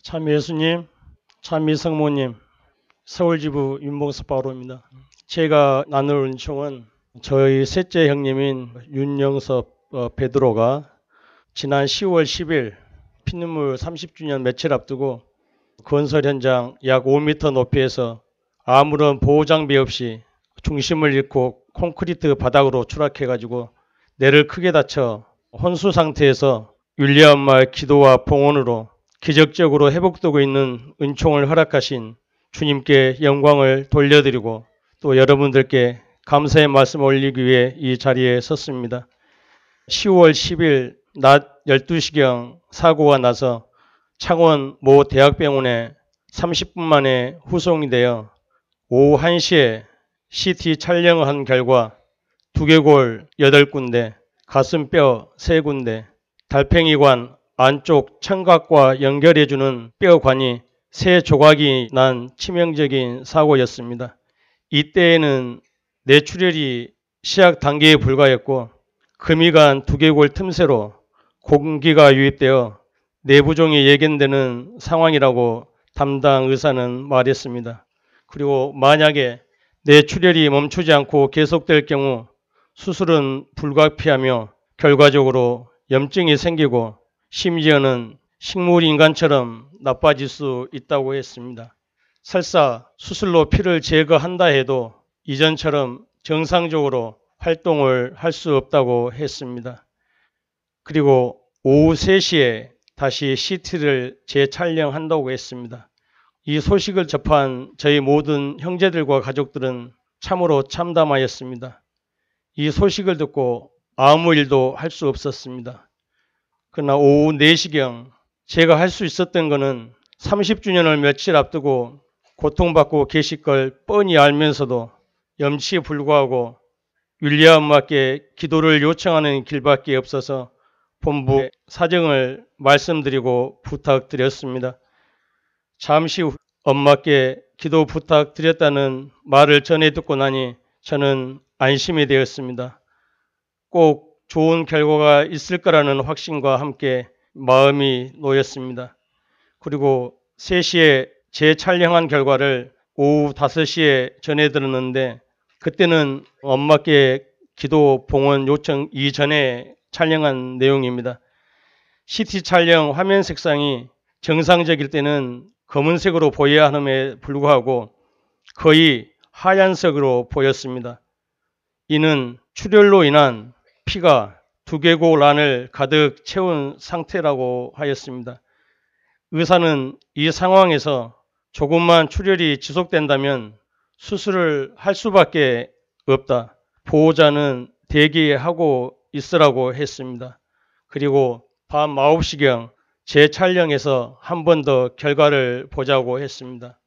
참 예수님, 참 이성모님, 서울지부 윤봉석 바로입니다. 제가 나눌 은총은 저희 셋째 형님인 윤영섭 베드로가 지난 10월 10일 피눈물 30주년 며칠 앞두고 건설 현장 약 5m 높이에서 아무런 보호장비 없이 중심을 잃고 콘크리트 바닥으로 추락해가지고 뇌를 크게 다쳐 혼수 상태에서 율리아 엄마의 기도와 봉헌으로 기적적으로 회복되고 있는 은총을 허락하신 주님께 영광을 돌려드리고 또 여러분들께 감사의 말씀 올리기 위해 이 자리에 섰습니다. 10월 10일 낮 12시경 사고가 나서 창원 모 대학병원에 30분 만에 후송이 되어 오후 1시에 CT 촬영을 한 결과 두개골 8군데, 가슴뼈 3군데, 달팽이관 안쪽 청각과 연결해주는 뼈관이 3조각이 난 치명적인 사고였습니다. 이때에는 뇌출혈이 시작 단계에 불과했고 금이간 두개골 틈새로 공기가 유입되어 내부종이 예견되는 상황이라고 담당 의사는 말했습니다. 그리고 만약에 뇌출혈이 멈추지 않고 계속될 경우 수술은 불가피하며 결과적으로 염증이 생기고 심지어는 식물인간처럼 나빠질 수 있다고 했습니다. 설사 수술로 피를 제거한다 해도 이전처럼 정상적으로 활동을 할 수 없다고 했습니다. 그리고 오후 3시에 다시 CT를 재촬영한다고 했습니다. 이 소식을 접한 저희 모든 형제들과 가족들은 참으로 참담하였습니다. 이 소식을 듣고 아무 일도 할 수 없었습니다. 그러나 오후 4시경 제가 할 수 있었던 것은 30주년을 며칠 앞두고 고통받고 계실 걸 뻔히 알면서도 염치에 불구하고 율리아 엄마께 기도를 요청하는 길밖에 없어서 본부에 사정을 말씀드리고 부탁드렸습니다. 잠시 후 엄마께 기도 부탁드렸다는 말을 전해 듣고 나니 저는 안심이 되었습니다. 꼭 좋은 결과가 있을 거라는 확신과 함께 마음이 놓였습니다. 그리고 3시에 재촬영한 결과를 오후 5시에 전해 들었는데 그때는 엄마께 기도 봉헌 요청 이전에 촬영한 내용입니다. CT 촬영 화면 색상이 정상적일 때는 검은색으로 보여야 함에 불구하고 거의 하얀색으로 보였습니다. 이는 출혈로 인한 피가 두개골 안을 가득 채운 상태라고 하였습니다. 의사는 이 상황에서 조금만 출혈이 지속된다면 수술을 할 수밖에 없다. 보호자는 대기하고 있으라고 했습니다. 그리고 밤 9시경 재촬영해서 한 번 더 결과를 보자고 했습니다.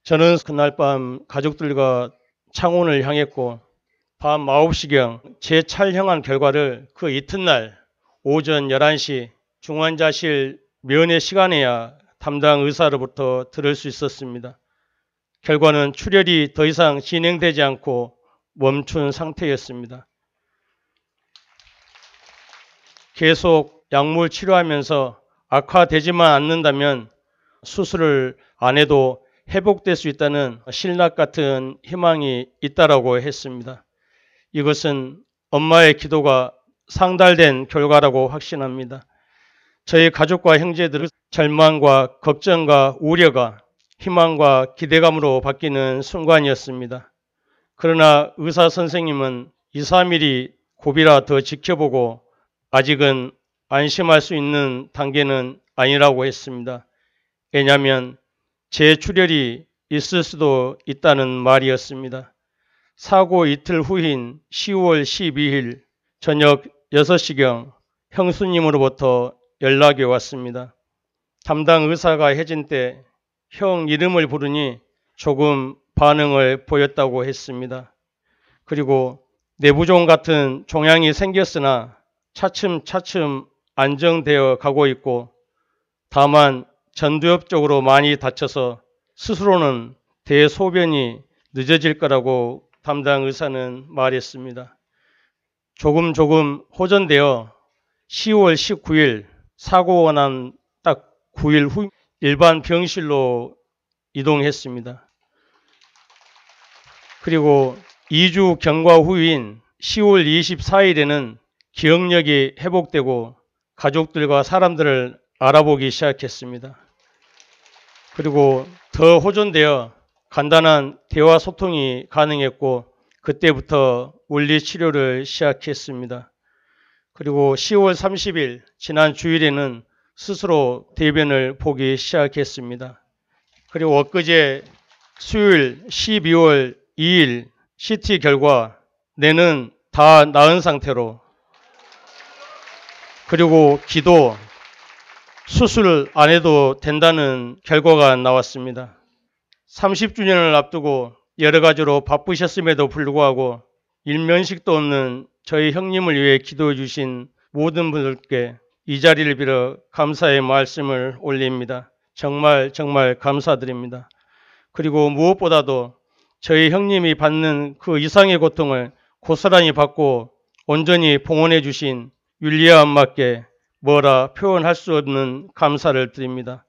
저는 그날 밤 가족들과 창원을 향했고 밤 9시경 재촬영한 결과를 그 이튿날 오전 11시 중환자실 면회 시간에야 담당 의사로부터 들을 수 있었습니다. 결과는 출혈이 더 이상 진행되지 않고 멈춘 상태였습니다. 계속 약물 치료하면서 악화되지만 않는다면 수술을 안 해도 회복될 수 있다는 신락 같은 희망이 있다라고 했습니다. 이것은 엄마의 기도가 상달된 결과라고 확신합니다. 저희 가족과 형제들의 절망과 걱정과 우려가 희망과 기대감으로 바뀌는 순간이었습니다. 그러나 의사 선생님은 2, 3일이 고비라 더 지켜보고 아직은 안심할 수 있는 단계는 아니라고 했습니다. 왜냐하면 재출혈이 있을 수도 있다는 말이었습니다. 사고 이틀 후인 10월 12일 저녁 6시경 형수님으로부터 연락이 왔습니다. 담당 의사가 해진 때 형 이름을 부르니 조금 반응을 보였다고 했습니다. 그리고 내부종 같은 종양이 생겼으나 차츰차츰 안정되어 가고 있고 다만 전두엽 쪽으로 많이 다쳐서 스스로는 대소변이 늦어질 거라고 담당 의사는 말했습니다. 조금 호전되어 10월 19일 사고가 난 딱 9일 후 일반 병실로 이동했습니다. 그리고 2주 경과 후인 10월 24일에는 기억력이 회복되고 가족들과 사람들을 알아보기 시작했습니다. 그리고 더 호전되어 간단한 대화 소통이 가능했고 그때부터 물리치료를 시작했습니다. 그리고 10월 30일 지난 주일에는 스스로 대변을 보기 시작했습니다. 그리고 엊그제 수요일 12월 2일 CT 결과 뇌는 다 나은 상태로 그리고 기도, 수술 안 해도 된다는 결과가 나왔습니다. 30주년을 앞두고 여러 가지로 바쁘셨음에도 불구하고 일면식도 없는 저희 형님을 위해 기도해 주신 모든 분들께 이 자리를 빌어 감사의 말씀을 올립니다. 정말 감사드립니다. 그리고 무엇보다도 저희 형님이 받는 그 이상의 고통을 고스란히 받고 온전히 봉헌해 주신 율리아 엄마께 뭐라 표현할 수 없는 감사를 드립니다.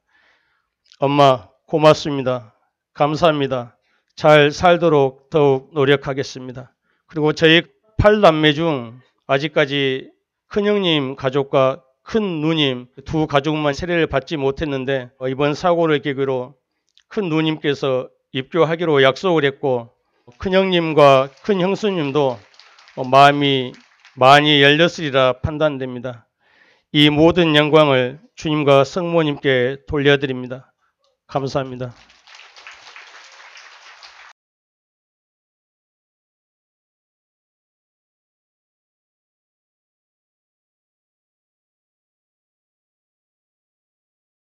엄마 고맙습니다. 감사합니다. 잘 살도록 더욱 노력하겠습니다. 그리고 저희 8남매 중 아직까지 큰형님 가족과 큰 누님 두 가족만 세례를 받지 못했는데 이번 사고를 계기로 큰 누님께서 입교하기로 약속을 했고 큰형님과 큰 형수님도 마음이 많이 열렸으리라 판단됩니다. 이 모든 영광을 주님과 성모님께 돌려드립니다. 감사합니다.